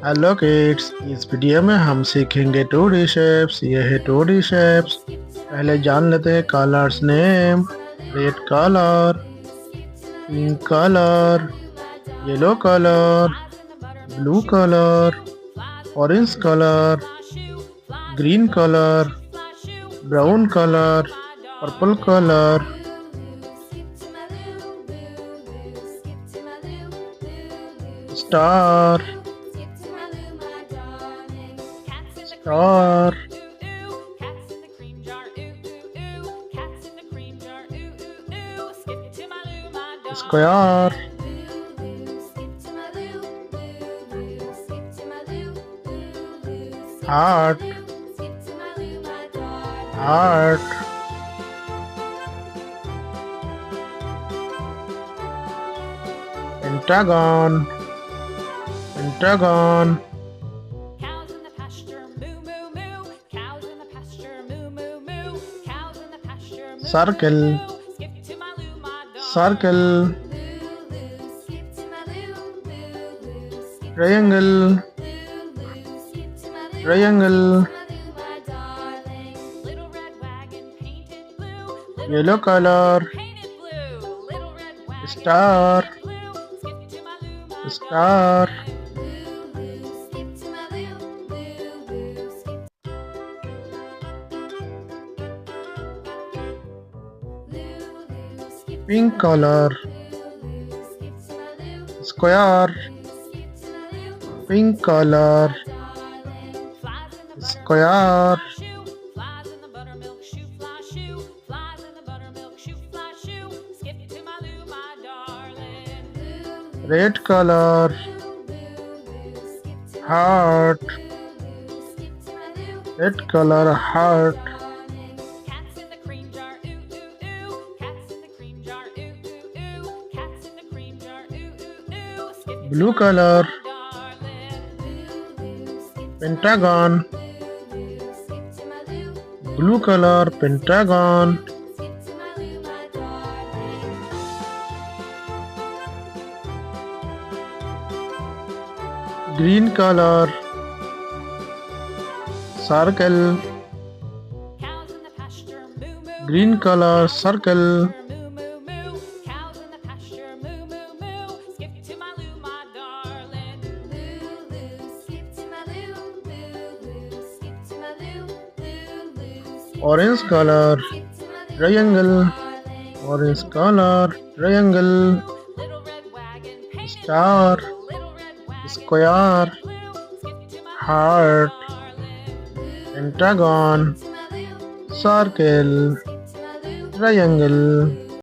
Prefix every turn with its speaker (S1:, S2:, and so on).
S1: Hello kids, इस video में हम सीखेंगे 2D शेप्स। ये है 2D शेप्स। पहले जान लेते हैं colours name. Red colour, pink colour, yellow colour, blue colour, orange colour, green colour, brown colour, purple colour, star, star, square, heart, heart, pentagon, pentagon,
S2: Cows in the pasture, moo moo moo. Cows in the pasture, moo moo moo. Cows in the pasture, moo
S1: circle,
S2: moo moo. Skip to my loo, my dog.
S1: Circle, triangle, triangle,
S2: Little red wagon painted blue. Little
S1: yellow
S2: red
S1: colour,
S2: wagon painted blue. Little red wagon
S1: star,
S2: painted blue. Skip to my loo, my
S1: star, pink colour, square, pink colour,
S2: Flies in the
S1: square,
S2: shoe. Flies in the buttermilk shoe, fly shoe. Flies in the buttermilk shoe, fly shoe. Skip to my loo, my darling.
S1: Red colour, heart, red colour, heart,
S2: Cats in the cream jar, ooh ooh ooh. Cats in the cream jar, ooh ooh ooh. Cats in the cream jar, ooh ooh ooh. Skip to
S1: blue
S2: my
S1: colour,
S2: darling.
S1: Pentagon, blue colour, pentagon, green colour, circle,
S2: Cows in the pasture, moo moo.
S1: Green colour, circle,
S2: Moo moo moo. Cows in the pasture, moo moo moo. Skip to my loo, my darling.
S1: Orange colour, triangle, orange colour, triangle,
S2: Little red wagon painted
S1: star,
S2: blue. Little red wagon
S1: square,
S2: blue. Skip to my
S1: heart,
S2: darling.
S1: Pentagon, circle, triangle.